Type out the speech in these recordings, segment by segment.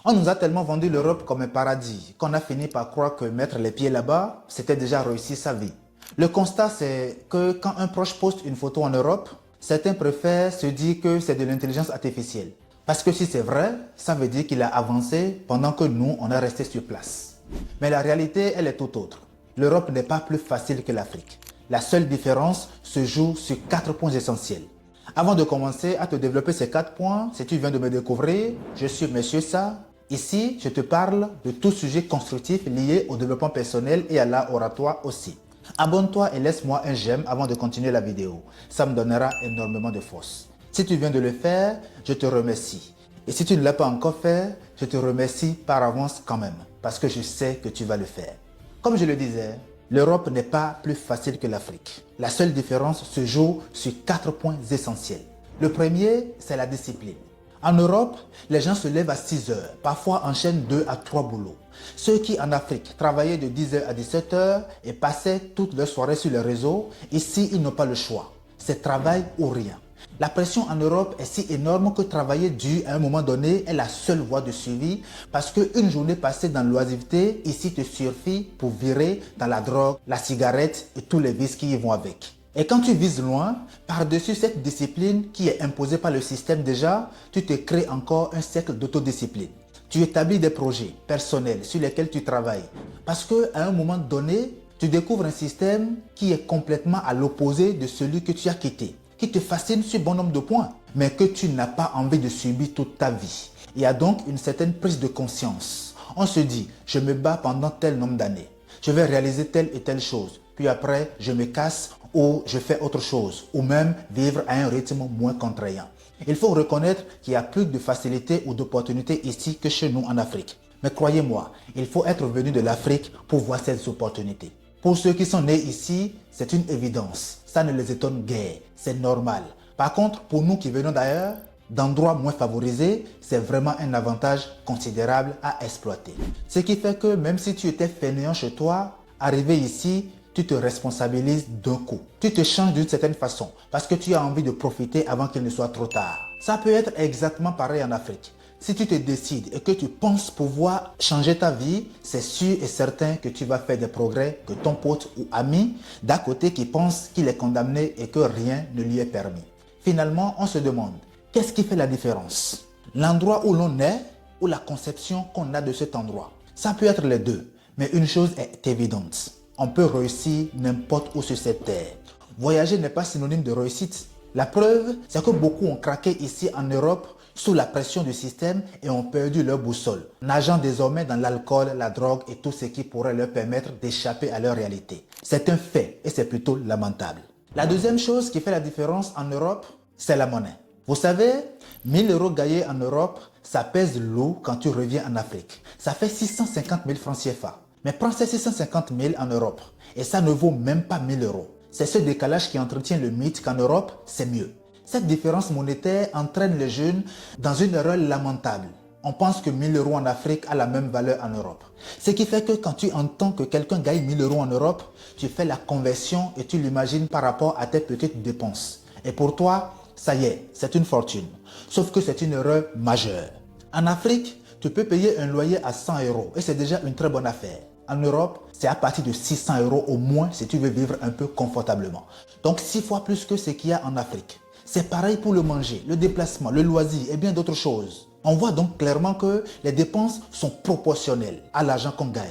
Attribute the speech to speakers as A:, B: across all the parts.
A: On nous a tellement vendu l'Europe comme un paradis qu'on a fini par croire que mettre les pieds là-bas, c'était déjà réussir sa vie. Le constat, c'est que quand un proche poste une photo en Europe, certains préfèrent se dire que c'est de l'intelligence artificielle. Parce que si c'est vrai, ça veut dire qu'il a avancé pendant que nous, on est resté sur place. Mais la réalité, elle est tout autre. L'Europe n'est pas plus facile que l'Afrique. La seule différence se joue sur 4 points essentiels. Avant de commencer à te développer ces 4 points, si tu viens de me découvrir, je suis Monsieur Sa. Ici, je te parle de tout sujet constructif lié au développement personnel et à l'art oratoire aussi. Abonne-toi et laisse-moi un j'aime avant de continuer la vidéo. Ça me donnera énormément de force. Si tu viens de le faire, je te remercie. Et si tu ne l'as pas encore fait, je te remercie par avance quand même, parce que je sais que tu vas le faire. Comme je le disais, l'Europe n'est pas plus facile que l'Afrique. La seule différence se joue sur 4 points essentiels. Le premier, c'est la discipline. En Europe, les gens se lèvent à 6 heures, parfois enchaînent 2 à 3 boulots. Ceux qui en Afrique travaillaient de 10 heures à 17 heures et passaient toute leur soirée sur les réseaux, ici ils n'ont pas le choix. C'est travail ou rien. La pression en Europe est si énorme que travailler dur à un moment donné est la seule voie de suivi parce qu'une journée passée dans l'oisiveté ici te suffit pour virer dans la drogue, la cigarette et tous les vices qui y vont avec. Et quand tu vises loin, par-dessus cette discipline qui est imposée par le système déjà, tu te crées encore un cercle d'autodiscipline. Tu établis des projets personnels sur lesquels tu travailles. Parce qu'à un moment donné, tu découvres un système qui est complètement à l'opposé de celui que tu as quitté, qui te fascine sur bon nombre de points, mais que tu n'as pas envie de subir toute ta vie. Il y a donc une certaine prise de conscience. On se dit, je me bats pendant tel nombre d'années. Je vais réaliser telle et telle chose. Puis après, je me casse ou je fais autre chose, ou même vivre à un rythme moins contraignant. Il faut reconnaître qu'il y a plus de facilité ou d'opportunités ici que chez nous en Afrique. Mais croyez-moi, il faut être venu de l'Afrique pour voir ces opportunités. Pour ceux qui sont nés ici, c'est une évidence. Ça ne les étonne guère, c'est normal. Par contre, pour nous qui venons d'ailleurs, d'endroits moins favorisés, c'est vraiment un avantage considérable à exploiter. Ce qui fait que même si tu étais fainéant chez toi, arrivé ici, tu te responsabilises d'un coup. Tu te changes d'une certaine façon parce que tu as envie de profiter avant qu'il ne soit trop tard. Ça peut être exactement pareil en Afrique. Si tu te décides et que tu penses pouvoir changer ta vie, c'est sûr et certain que tu vas faire des progrès que ton pote ou ami d'à côté qui pense qu'il est condamné et que rien ne lui est permis. Finalement, on se demande, qu'est-ce qui fait la différence? L'endroit où l'on est ou la conception qu'on a de cet endroit? Ça peut être les deux, mais une chose est évidente. On peut réussir n'importe où sur cette terre. Voyager n'est pas synonyme de réussite. La preuve, c'est que beaucoup ont craqué ici en Europe sous la pression du système et ont perdu leur boussole, nageant désormais dans l'alcool, la drogue et tout ce qui pourrait leur permettre d'échapper à leur réalité. C'est un fait et c'est plutôt lamentable. La deuxième chose qui fait la différence en Europe, c'est la monnaie. Vous savez, 1000 euros gagnés en Europe, ça pèse lourd quand tu reviens en Afrique. Ça fait 650 000 francs CFA. Mais prends ces 650 000 en Europe et ça ne vaut même pas 1000 euros. C'est ce décalage qui entretient le mythe qu'en Europe, c'est mieux. Cette différence monétaire entraîne les jeunes dans une erreur lamentable. On pense que 1000 euros en Afrique a la même valeur en Europe. Ce qui fait que quand tu entends que quelqu'un gagne 1000 euros en Europe, tu fais la conversion et tu l'imagines par rapport à tes petites dépenses. Et pour toi, ça y est, c'est une fortune. Sauf que c'est une erreur majeure. En Afrique, tu peux payer un loyer à 100 euros et c'est déjà une très bonne affaire. En Europe, c'est à partir de 600 euros au moins si tu veux vivre un peu confortablement. Donc 6 fois plus que ce qu'il y a en Afrique. C'est pareil pour le manger, le déplacement, le loisir et bien d'autres choses. On voit donc clairement que les dépenses sont proportionnelles à l'argent qu'on gagne.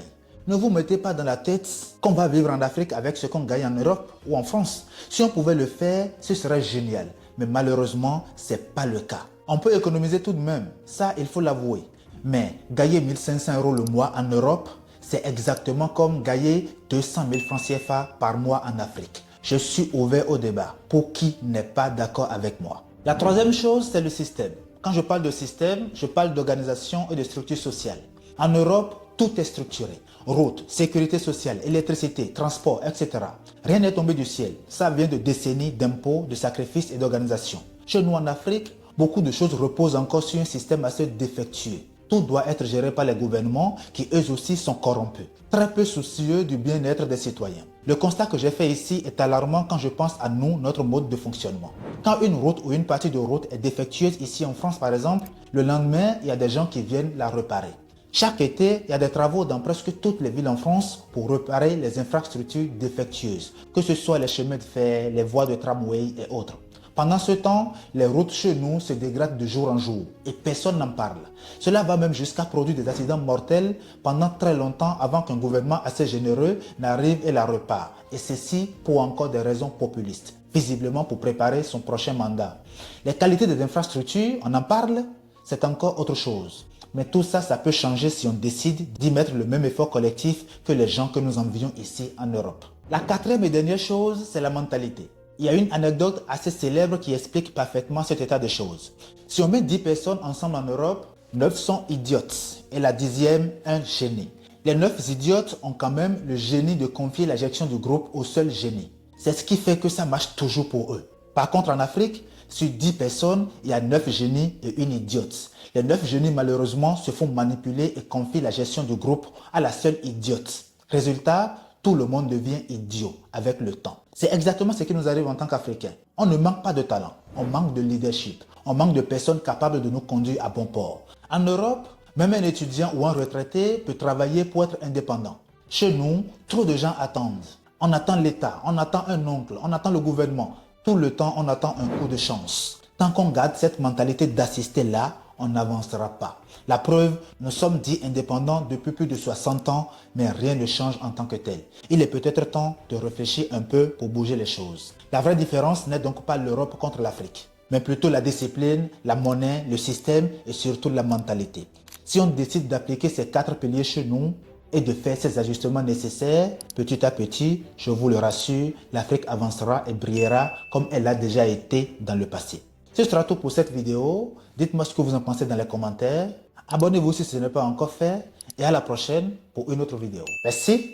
A: Ne vous mettez pas dans la tête qu'on va vivre en Afrique avec ce qu'on gagne en Europe ou en France. Si on pouvait le faire, ce serait génial. Mais malheureusement, ce n'est pas le cas. On peut économiser tout de même, ça il faut l'avouer. Mais gagner 1500 euros le mois en Europe, c'est exactement comme gagner 200 000 francs CFA par mois en Afrique. Je suis ouvert au débat pour qui n'est pas d'accord avec moi. La troisième chose, c'est le système. Quand je parle de système, je parle d'organisation et de structure sociale. En Europe, tout est structuré. Routes, sécurité sociale, électricité, transport, etc. Rien n'est tombé du ciel. Ça vient de décennies d'impôts, de sacrifices et d'organisation. Chez nous en Afrique, beaucoup de choses reposent encore sur un système assez défectueux. Tout doit être géré par les gouvernements qui eux aussi sont corrompus, très peu soucieux du bien-être des citoyens. Le constat que j'ai fait ici est alarmant quand je pense à nous, notre mode de fonctionnement. Quand une route ou une partie de route est défectueuse ici en France par exemple, le lendemain, il y a des gens qui viennent la réparer. Chaque été, il y a des travaux dans presque toutes les villes en France pour réparer les infrastructures défectueuses, que ce soit les chemins de fer, les voies de tramway et autres. Pendant ce temps, les routes chez nous se dégradent de jour en jour et personne n'en parle. Cela va même jusqu'à produire des accidents mortels pendant très longtemps avant qu'un gouvernement assez généreux n'arrive et la répare. Et ceci pour encore des raisons populistes, visiblement pour préparer son prochain mandat. Les qualités des infrastructures, on en parle, c'est encore autre chose. Mais tout ça, ça peut changer si on décide d'y mettre le même effort collectif que les gens que nous envions ici en Europe. La quatrième et dernière chose, c'est la mentalité. Il y a une anecdote assez célèbre qui explique parfaitement cet état de choses. Si on met 10 personnes ensemble en Europe, 9 sont idiotes et la 10e, un génie. Les 9 idiotes ont quand même le génie de confier la gestion du groupe au seul génie. C'est ce qui fait que ça marche toujours pour eux. Par contre, en Afrique, sur 10 personnes, il y a 9 génies et une idiote. Les 9 génies, malheureusement, se font manipuler et confient la gestion du groupe à la seule idiote. Résultat, tout le monde devient idiot avec le temps. C'est exactement ce qui nous arrive en tant qu'Africains. On ne manque pas de talent, on manque de leadership, on manque de personnes capables de nous conduire à bon port. En Europe, même un étudiant ou un retraité peut travailler pour être indépendant. Chez nous, trop de gens attendent. On attend l'État, on attend un oncle, on attend le gouvernement. Tout le temps, on attend un coup de chance. Tant qu'on garde cette mentalité d'assister là, on n'avancera pas. La preuve, nous sommes dits indépendants depuis plus de 60 ans, mais rien ne change en tant que tel. Il est peut-être temps de réfléchir un peu pour bouger les choses. La vraie différence n'est donc pas l'Europe contre l'Afrique, mais plutôt la discipline, la monnaie, le système et surtout la mentalité. Si on décide d'appliquer ces 4 piliers chez nous et de faire ces ajustements nécessaires, petit à petit, je vous le rassure, l'Afrique avancera et brillera comme elle a déjà été dans le passé. Ce sera tout pour cette vidéo. Dites-moi ce que vous en pensez dans les commentaires. Abonnez-vous si ce n'est pas encore fait. Et à la prochaine pour une autre vidéo. Merci.